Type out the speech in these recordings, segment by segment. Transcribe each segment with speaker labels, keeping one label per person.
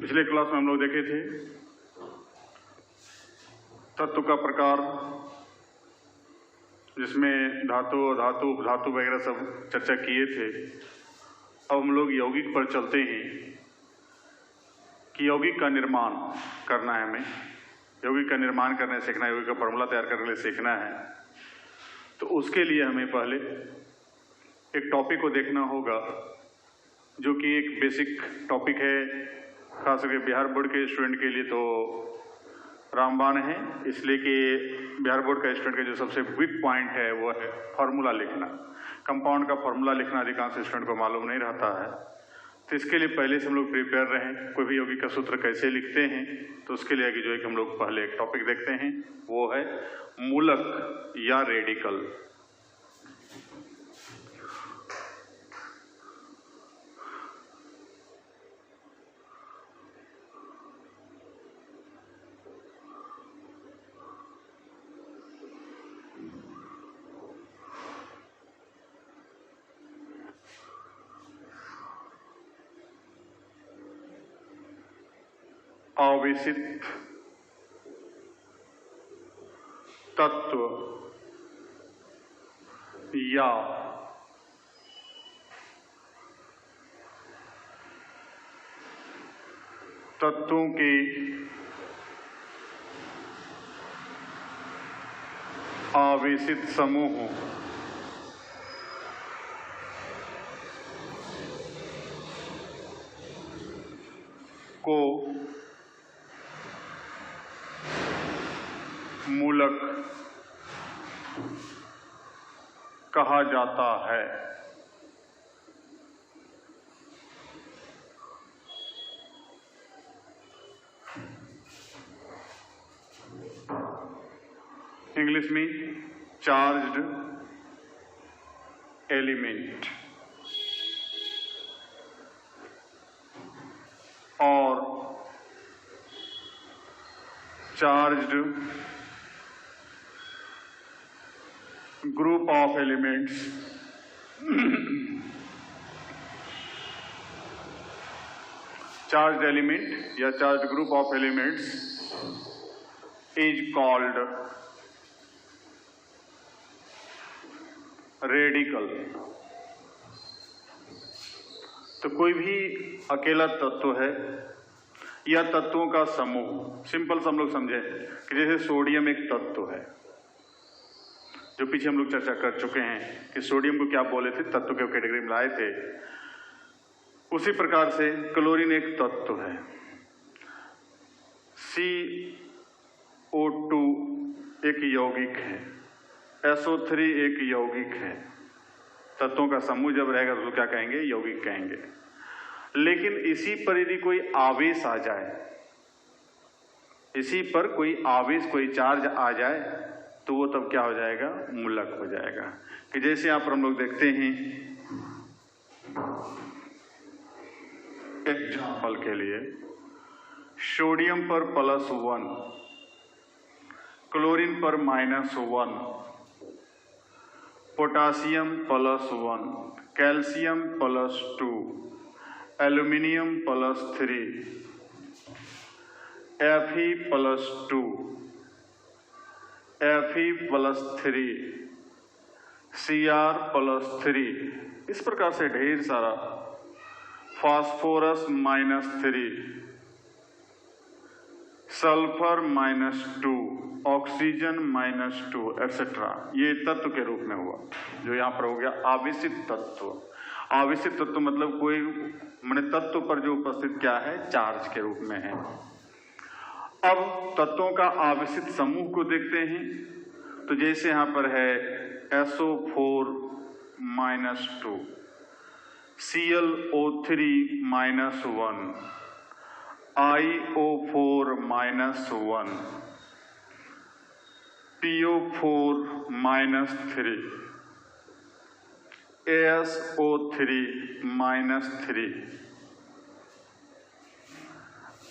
Speaker 1: पिछले क्लास में हम लोग देखे थे तत्व का प्रकार, जिसमें धातु और धातु उपधातु वगैरह सब चर्चा किए थे। अब हम लोग यौगिक पर चलते हैं कि यौगिक का निर्माण करना है हमें। यौगिक का निर्माण करने सीखना है, यौगिक का फॉर्मूला तैयार करने के लिए सीखना है। तो उसके लिए हमें पहले एक टॉपिक को देखना होगा जो कि एक बेसिक टॉपिक है, खास करके बिहार बोर्ड के स्टूडेंट के लिए तो रामबाण है, इसलिए कि बिहार बोर्ड का स्टूडेंट का जो सबसे वीक पॉइंट है वो है फॉर्मूला लिखना। कंपाउंड का फॉर्मूला लिखना अधिकांश स्टूडेंट को मालूम नहीं रहता है, तो इसके लिए पहले से हम लोग प्रिपेयर रहें। कोई भी यौगिक का सूत्र कैसे लिखते हैं, तो उसके लिए आगे जो है कि हम लोग पहले एक टॉपिक देखते हैं, वो है मूलक या रेडिकल। आवेशित तत्व या तत्वों के आवेशित समूहों को मूलक कहा जाता है। इंग्लिश में चार्ज्ड एलिमेंट और charged group of elements charged element या charged group of elements is called radical. तो कोई भी अकेला तत्व है या तत्वों का समूह, सिंपल से हम लोग समझे कि जैसे सोडियम एक तत्व है, जो पीछे हम लोग चर्चा कर चुके हैं कि सोडियम को क्या बोले थे, तत्व के कैटेगरी में लाए थे। उसी प्रकार से क्लोरीन एक तत्व है, CO2 एक यौगिक है, SO3 एक यौगिक है। तत्वों का समूह जब रहेगा तो क्या कहेंगे, यौगिक कहेंगे। लेकिन इसी पर यदि कोई आवेश आ जाए, इसी पर कोई आवेश, कोई चार्ज आ जाए, तो वो तब क्या हो जाएगा, मूलक हो जाएगा। कि जैसे यहाँ पर हम लोग देखते हैं एग्जाम्पल के लिए, सोडियम पर +1, क्लोरीन पर -1, potassium +1, calcium +2, aluminium +3, Fe+2, Fe+3, Cr+3, इस प्रकार से ढेर सारा, फास्फोरस -3, सल्फर -2, ऑक्सीजन -2 एक्सेट्रा, ये तत्व के रूप में हुआ। जो यहाँ पर हो गया आवेशित तत्व। आवेशित तत्व मतलब कोई माने तत्व पर जो उपस्थित क्या है, चार्ज के रूप में है। अब तत्वों का आवेशित समूह को देखते हैं, तो जैसे यहाँ पर है SO4 -2, ClO3 -1, IO4 -1, PO4 -3, ASO3 -3,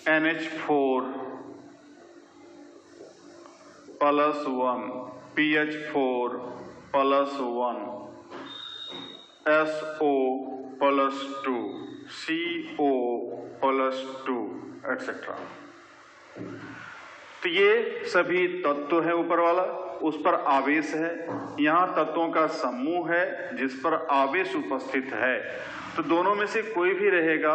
Speaker 1: NH4 +1, PH4 +1, SO plus 2, CO plus 2 etcetera. तो ये सभी तत्व है ऊपर वाला, उस पर आवेश है। यहां तत्वों का समूह है जिस पर आवेश उपस्थित है। तो दोनों में से कोई भी रहेगा,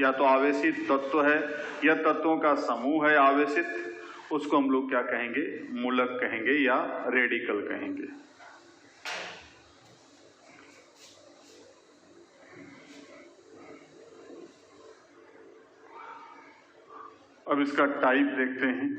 Speaker 1: या तो आवेशित तत्व है या तत्वों का समूह है आवेशित, उसको हम लोग क्या कहेंगे? मूलक कहेंगे या रेडिकल कहेंगे। अब इसका टाइप देखते हैं।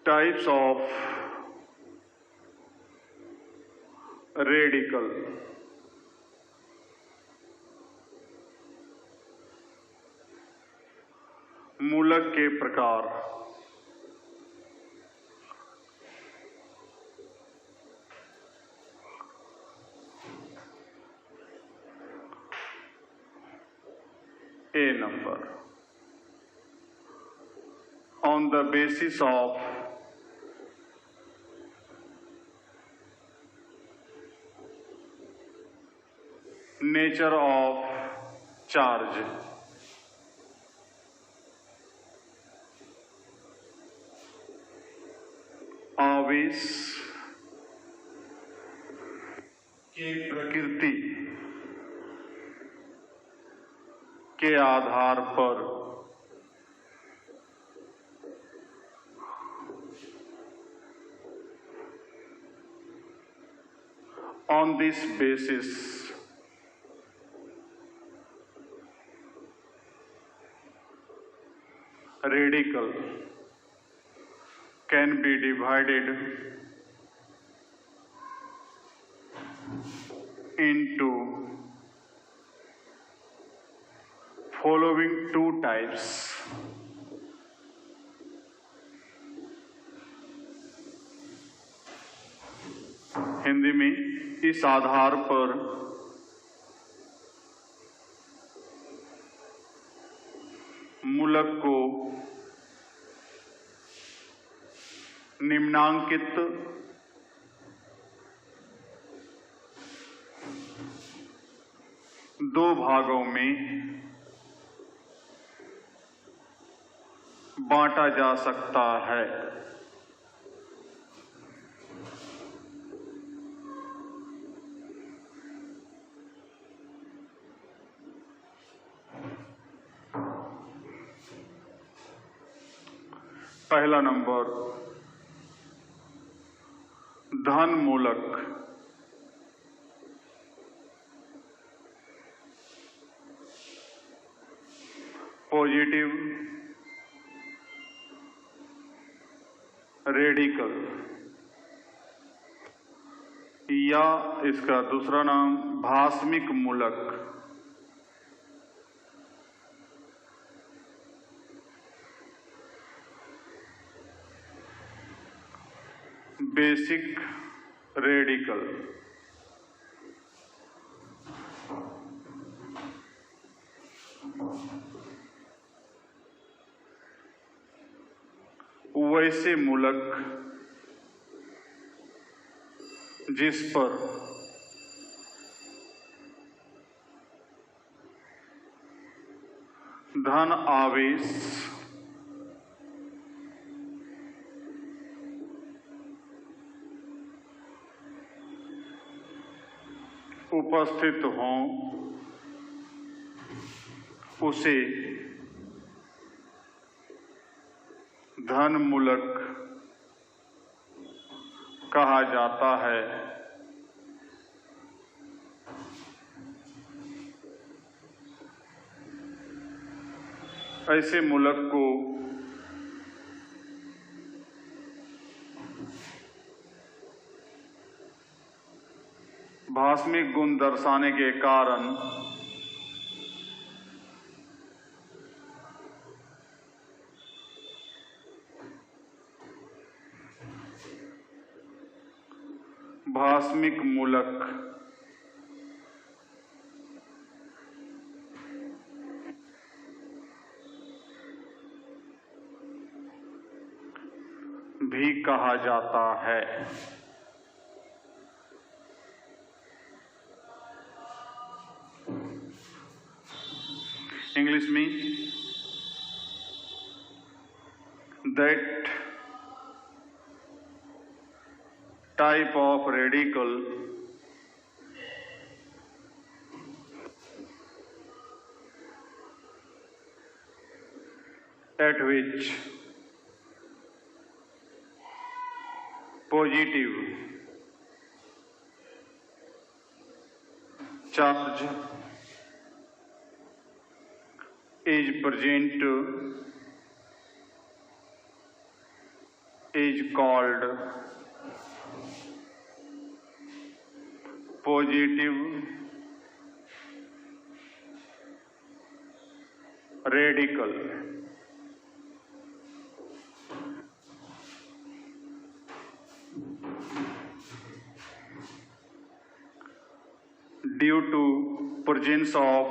Speaker 1: Types of radical. मूलक के प्रकार। A number. On the basis of nature of charge, आवेश की प्रकृति के आधार पर on this basis radical can be divided into following two types. Hindi में इस आधार पर मूलक को निम्नांकित दो भागों में बांटा जा सकता है। पहला नंबर धन मूलक। पॉजिटिव रेडिकल, या इसका दूसरा नाम भास्मिक मूलक। Basic radical. वैसे मूलक जिस पर धन आवेश उपस्थित हों, उसे धन मूलक कहा जाता है। ऐसे मूलक को भास्मिक गुण दर्शाने के कारण भास्मिक मूलक भी कहा जाता है। इंग्लिश में that type of radical at which positive charge is present is called positive radical। Due to presence of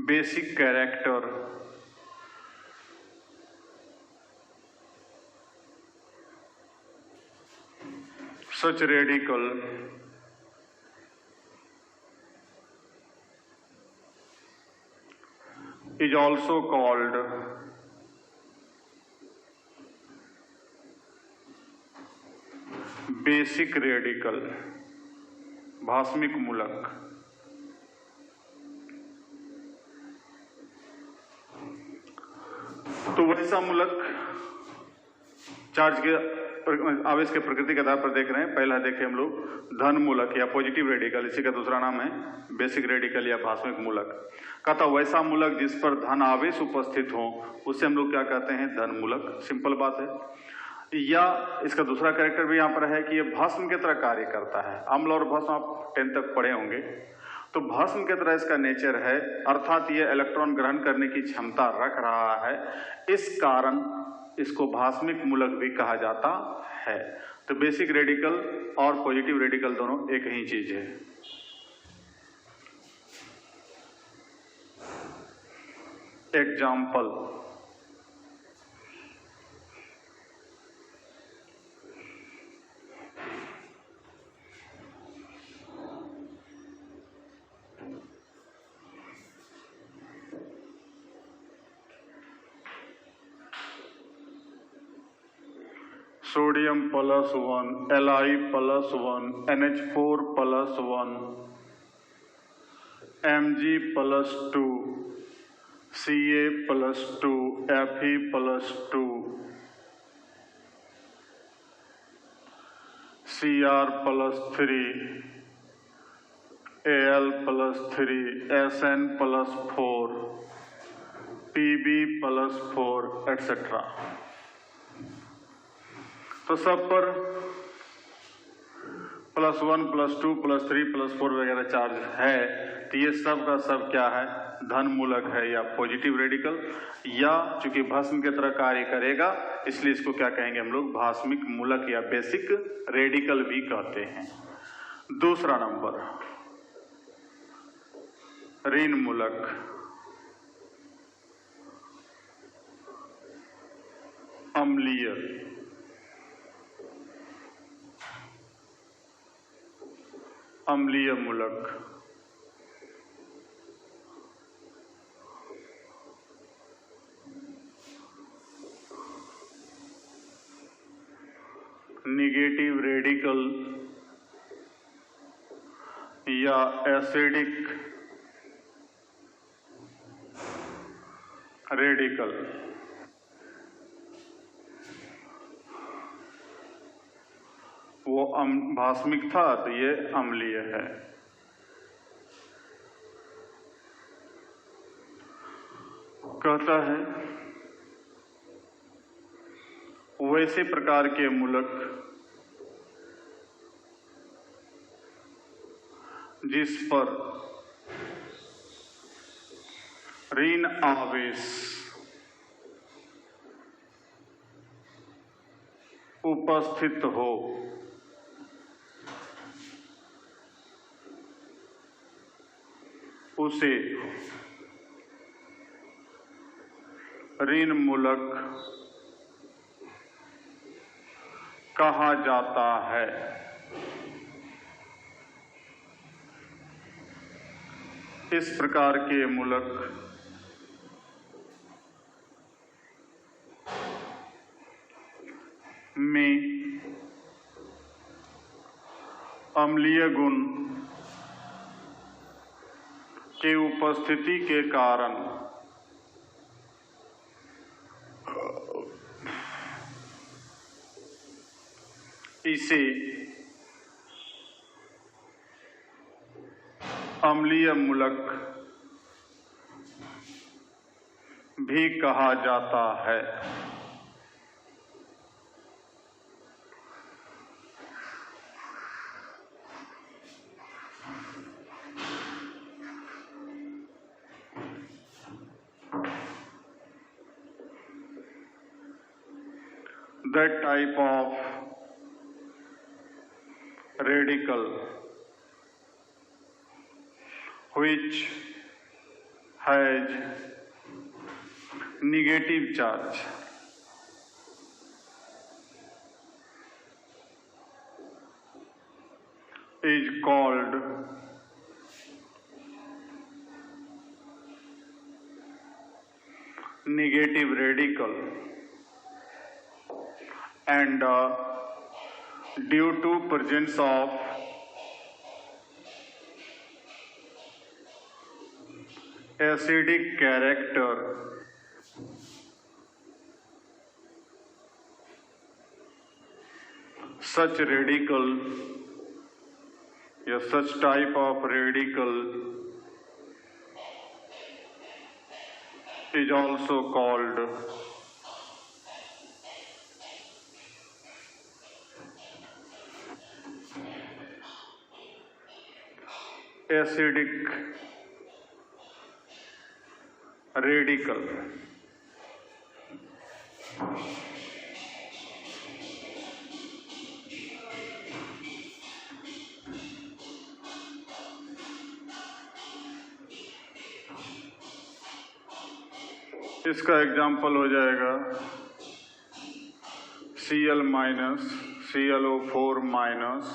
Speaker 1: basic character such radical is also called basic radical, भास्मिक मूलक। तो वैसा मूलक चार्ज के आवेश के प्रकृति के आधार पर देख रहे हैं। पहला देखे हम लोग धन मूलक या पॉजिटिव रेडिकल, इसी का दूसरा नाम है बेसिक रेडिकल या भास्मिक मूलक। कहता वैसा मूलक जिस पर धन आवेश उपस्थित हो उसे हम लोग क्या कहते हैं, धन मूलक। सिंपल बात है। या इसका दूसरा कैरेक्टर भी यहाँ पर है कि ये भस्म की तरह कार्य करता है। अम्ल और भस्म आप 10 तक पढ़े होंगे। तो भस्म की तरह इसका नेचर है, अर्थात ये इलेक्ट्रॉन ग्रहण करने की क्षमता रख रहा है, इस कारण इसको भास्मिक मूलक भी कहा जाता है। तो बेसिक रेडिकल और पॉजिटिव रेडिकल दोनों एक ही चीज है। Example, sodium +1, Li+1, NH4+1, Mg+2, Ca+2, Fe+2, Cr+3, Al+3, Sn+4, Pb+4 etc। तो सब पर +1, +2, +3, +4 वगैरह चार्ज है। तो ये सब का सब क्या है, धन मूलक है या पॉजिटिव रेडिकल, या चूंकि भस्म की तरह कार्य करेगा इसलिए इसको क्या कहेंगे हम लोग, भास्मिक मूलक या बेसिक रेडिकल भी कहते हैं। दूसरा नंबर ऋण मूलक। अम्लीय, अम्लीय मूलक। निगेटिव रेडिकल या एसिडिक रेडिकल। वो भास्मिक था तो ये अम्लीय है। कहता है वैसे प्रकार के मूलक जिस पर ऋण आवेश उपस्थित हो। उसे ऋणमूलक कहा जाता है। इस प्रकार के मूलक में अम्लीय गुण के उपस्थिति के कारण इसे अम्लीय मूलक भी कहा जाता है। That type of radical which has negative charge is called negative radical, and due to presence of acidic character, such radical या such type of radical is also called acidic radical. इसका एग्जाम्पल हो जाएगा Cl minus, ClO4 minus,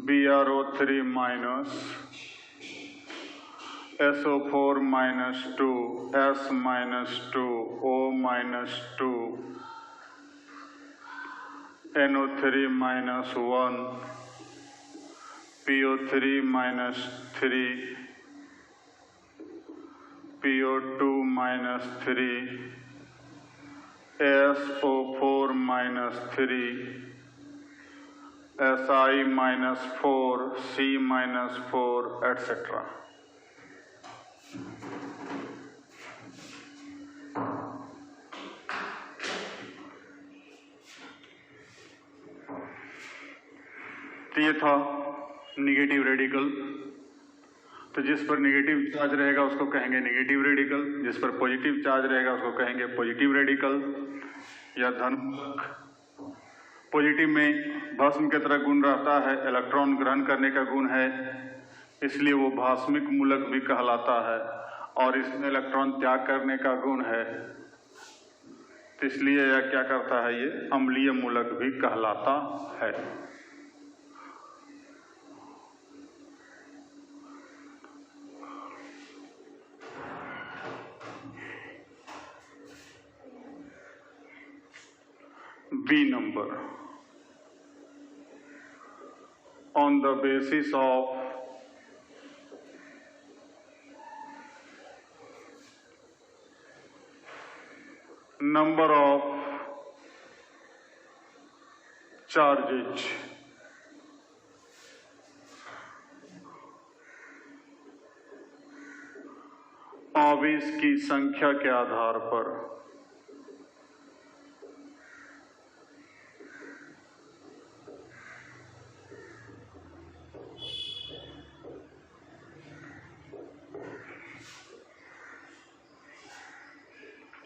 Speaker 1: BrO3 minus, SO4 minus 2, S minus 2, O minus 2, NO3 minus 1, PO3 minus 3, PO2 minus 3, SO4 minus 3, Si minus 4, C minus 4, etc. तो ये था negative radical. तो जिस पर negative charge रहेगा उसको कहेंगे नेगेटिव रेडिकल, जिस पर पॉजिटिव चार्ज रहेगा उसको कहेंगे पॉजिटिव रेडिकल या धनमूलक। पॉजिटिव में भस्म की तरह गुण रहता है, इलेक्ट्रॉन ग्रहण करने का गुण है, इसलिए वो भास्मिक मूलक भी कहलाता है, और इसमें इलेक्ट्रॉन त्याग करने का गुण है, तो इसलिए यह क्या करता है, ये अम्लीय मूलक भी कहलाता है। B number, on the basis of number of charges, आवेश की संख्या के आधार पर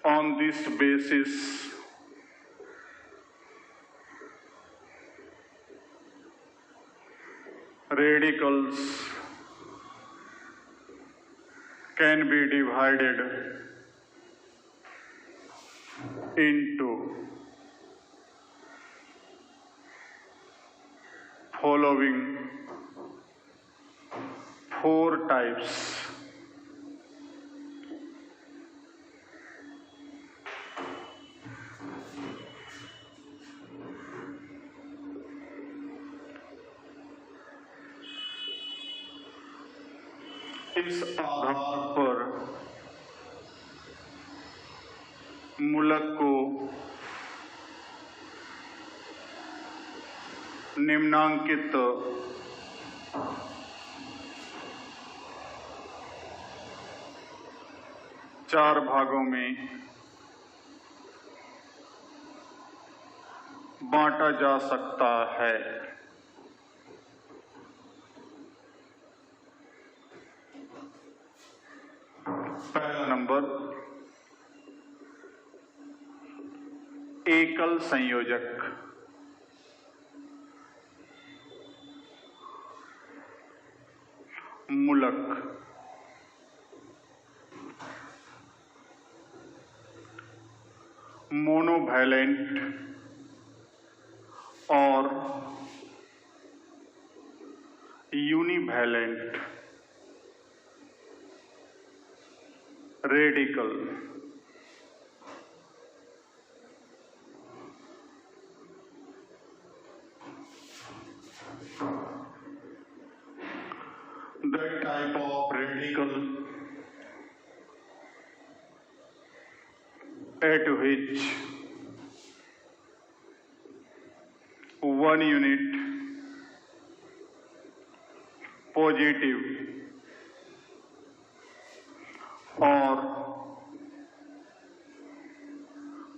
Speaker 1: on this basis radicals can be divided into following 4 types. इस आधार पर मूलक को निम्नांकित चार भागों में बांटा जा सकता है। पहला नंबर एकल संयोजक। मूलक मोनोवैलेंट और यूनिवैलेंट radical. The type of radical at which one unit positive or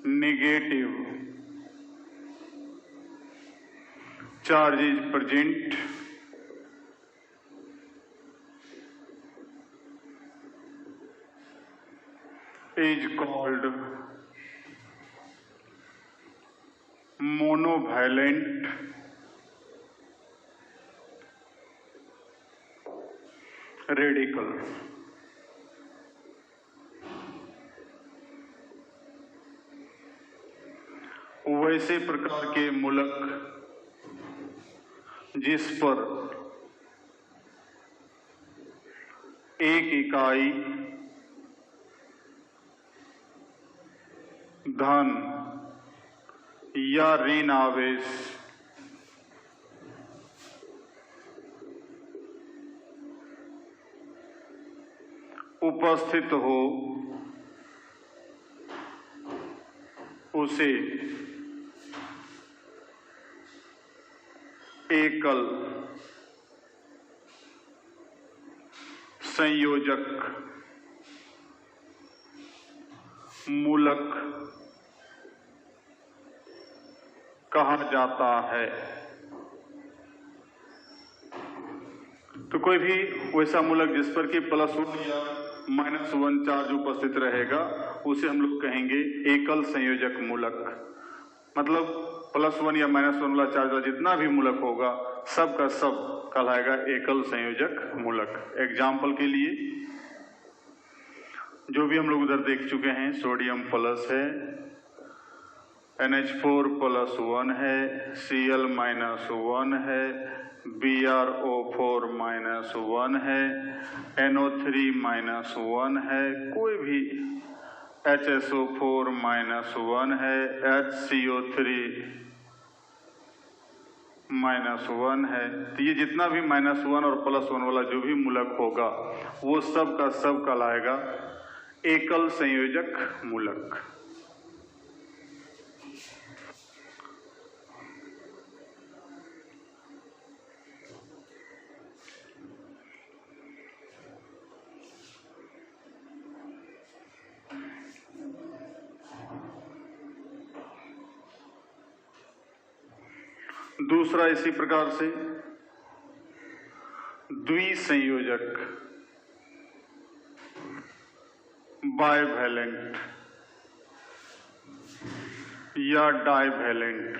Speaker 1: negative charge is present is called monovalent radical। वैसे प्रकार के मूलक जिस पर एक इकाई धन या ऋण आवेश उपस्थित हो उसे एकल संयोजक मूलक कहा जाता है। तो कोई भी वैसा मूलक जिस पर कि +1 या -1 चार्ज उपस्थित रहेगा उसे हम लोग कहेंगे एकल संयोजक मूलक। मतलब +1 या -1 वाला चार्ज वाला जितना भी मूलक होगा सब का सब कहलाएगा एकल संयोजक मूलक। एग्जाम्पल के लिए जो भी हम लोग उधर देख चुके हैं, सोडियम प्लस है, NH4+1 है, Cl-1 है, BrO4-1 है, NO3-1 है, कोई भी HSO4-1 है, HCO3-1 है। तो ये जितना भी -1 और +1 वाला जो भी मूलक होगा वो सब का सब कहलाएगा एकल संयोजक मूलक। दूसरा इसी प्रकार से द्विसंयोजक बाइवैलेंट या डाइवैलेंट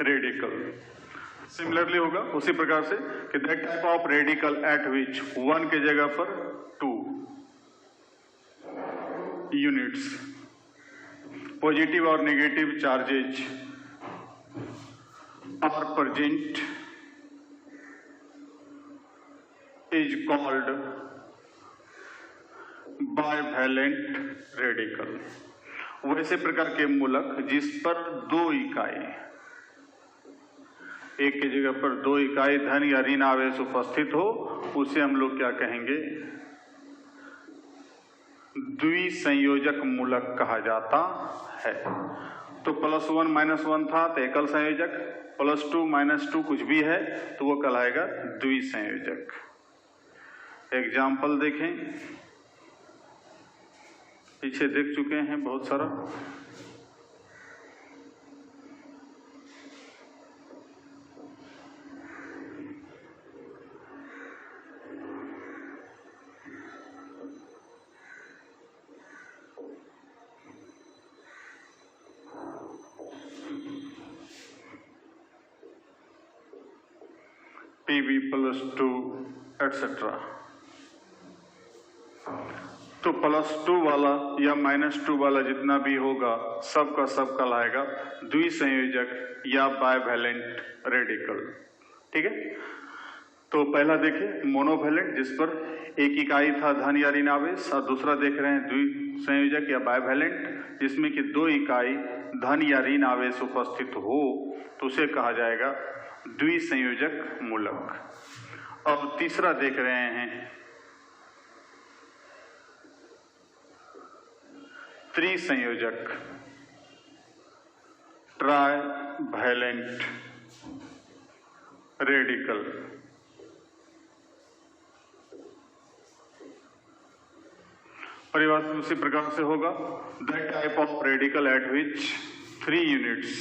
Speaker 1: रेडिकल। सिमिलरली होगा उसी प्रकार से कि that type of radical at which 1 के जगह पर 2 यूनिट्स पॉजिटिव और negative charges are present is called bivalent radical. वैसे प्रकार के मूलक जिस पर 2 इकाई, एक की जगह पर 2 इकाई धन या ऋण आवेश उपस्थित हो, उसे हम लोग क्या कहेंगे? द्विसंयोजक मूलक कहा जाता है। तो +1 -1 था तो एकल संयोजक, +2 -2 कुछ भी है तो वो कहलाएगा द्विसंयोजक। एग्जाम्पल देखें, पीछे देख चुके हैं बहुत सारा। PB +2 etcetera. तो +2 वाला या -2 वाला जितना भी होगा सब का सब कहलाएगा द्विसंयोजक या बाइवैलेंट रेडिकल। ठीक है, तो पहला देखें मोनोवैलेंट जिस पर एक इकाई था धन या ऋण आवेश, और दूसरा देख रहे हैं द्विसंयोजक या बाइवैलेंट जिसमें कि 2 इकाई धन या ऋण आवेश उपस्थित हो तो उसे कहा जाएगा द्विसंयोजक मूलक। अब तीसरा देख रहे हैं त्रिसंयोजक ट्राइवैलेंट रेडिकल। परिभाषित उसी प्रकार से होगा that type of radical at which 3 units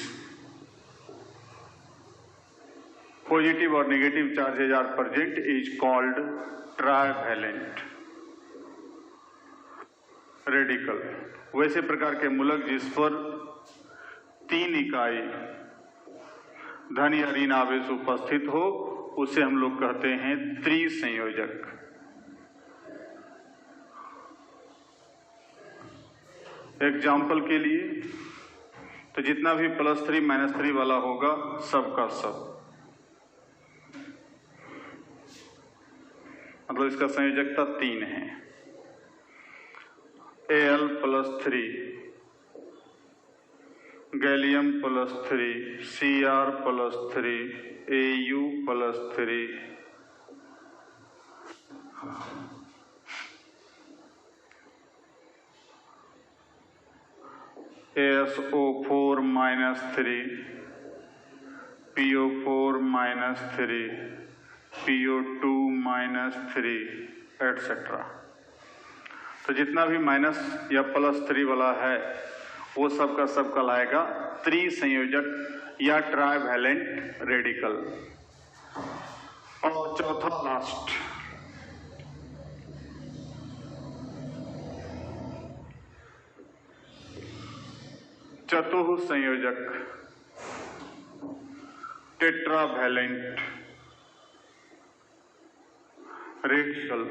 Speaker 1: positive और negative charges are present is called trivalent radical. वैसे प्रकार के मूलक जिस पर 3 इकाई धन या ऋण आवेश उपस्थित हो उसे हम लोग कहते हैं त्रिसंयोजक। एग्जाम्पल के लिए तो जितना भी +3 -3 वाला होगा सबका सब, मतलब इसका संयोजकता 3 है। Al +3, gallium +3, Cr +3, Au +3, AsO4 -3, PO4 -3, PO2 -3 etcetera. तो जितना भी माइनस या +3 वाला है वो सब का सब कहलाएगा त्रिसंयोजक या ट्राइवैलेंट रेडिकल। और चौथा लास्ट चतुसंयोजक टेट्रावैलेंट रेडिकल।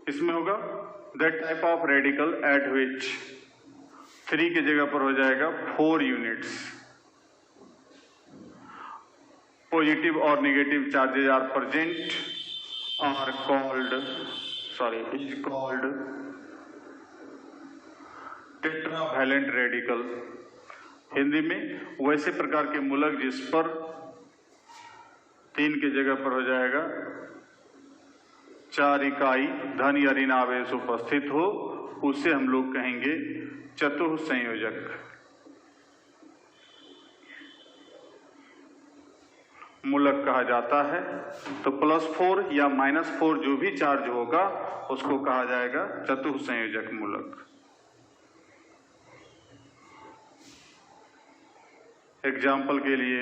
Speaker 1: इसमें होगा that type of radical at which 3 की जगह पर हो जाएगा 4 यूनिट्स पॉजिटिव और negative charges are present are called is called tetravalent radical. Hindi में वैसे प्रकार के मूलक जिस पर 3 की जगह पर हो जाएगा 4 इकाई धन या ऋण आवेश उपस्थित हो उसे हम लोग कहेंगे चतुसंयोजक मूलक कहा जाता है। तो +4 या -4 जो भी चार्ज होगा उसको कहा जाएगा चतुसंयोजक मूलक। एग्जाम्पल के लिए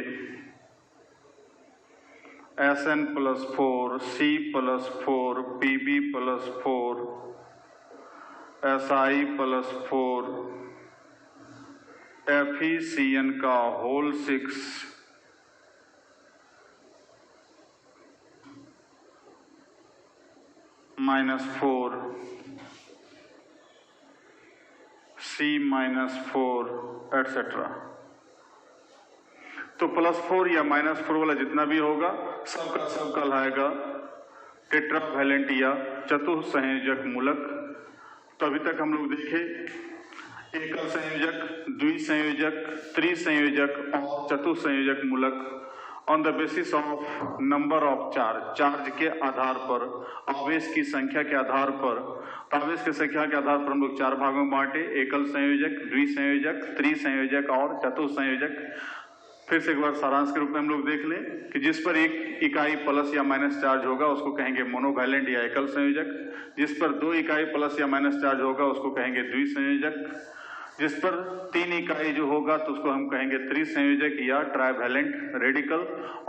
Speaker 1: Sn +4, C +4, Pb +4, Si +4, FeCN का होल 6 -4 C -4 एटसेट्रा। तो +4 या -4 वाला जितना भी होगा सबका सब कहलाएगा टेट्रावैलेंट या चतुस्संयोजक मूलक। तो अभी तक हम लोग देखे एकल संयोजक, द्विसंयोजक, त्रिसंयोजक और चतुस्संयोजक मूलक on the basis of number of charge के आधार पर, आवेश की संख्या के आधार पर। आवेश की संख्या के आधार पर हम लोग 4 भागों में बांटे, एकल संयोजक, द्विसंयोजक, त्रिसंयोजक और चतुस्संयोजक। फिर से एक बार सारांश के रूप में हम लोग देख लें कि जिस पर एक इकाई प्लस या माइनस चार्ज होगा उसको कहेंगे मोनोवैलेंट या एकल संयोजक, जिस पर 2 इकाई प्लस या माइनस चार्ज होगा उसको कहेंगे द्विसंयोजक, जिस पर 3 इकाई जो होगा तो उसको हम कहेंगे त्रिसंयोजक या ट्राइवैलेंट रेडिकल,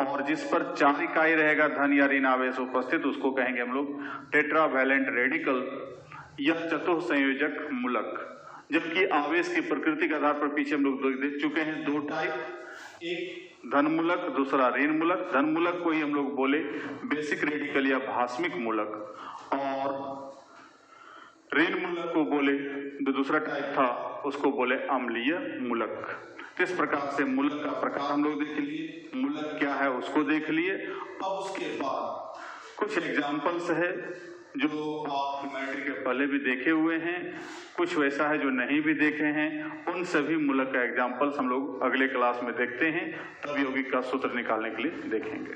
Speaker 1: और जिस पर 4 इकाई रहेगा धन या ऋण आवेश उपस्थित उसको कहेंगे हम लोग टेट्रावैलेंट रेडिकल या चतुस्संयोजक मूलक। जबकि आवेश की प्रकृति के आधार पर पीछे हम लोग देख चुके हैं 2 टाइप, एक धन मूलक, दूसरा ऋण मूलक। धन मूलक को ही हम लोग बोले बेसिक रेडिकल या भास्मिक मूलक, और ऋण मूलक को बोले जो दूसरा टाइप था उसको बोले अम्लीय मूलक। इस प्रकार से मूलक का प्रकार हम लोग देख लिए, मूलक क्या है उसको देख लिए। अब उसके बाद कुछ एग्जाम्पल्स है जो आप मैट्रिक के पहले भी देखे हुए हैं, कुछ वैसा है जो नहीं भी देखे हैं। उन सभी मूलक का एग्जाम्पल्स हम लोग अगले क्लास में देखते हैं, तब यौगिक का सूत्र निकालने के लिए देखेंगे।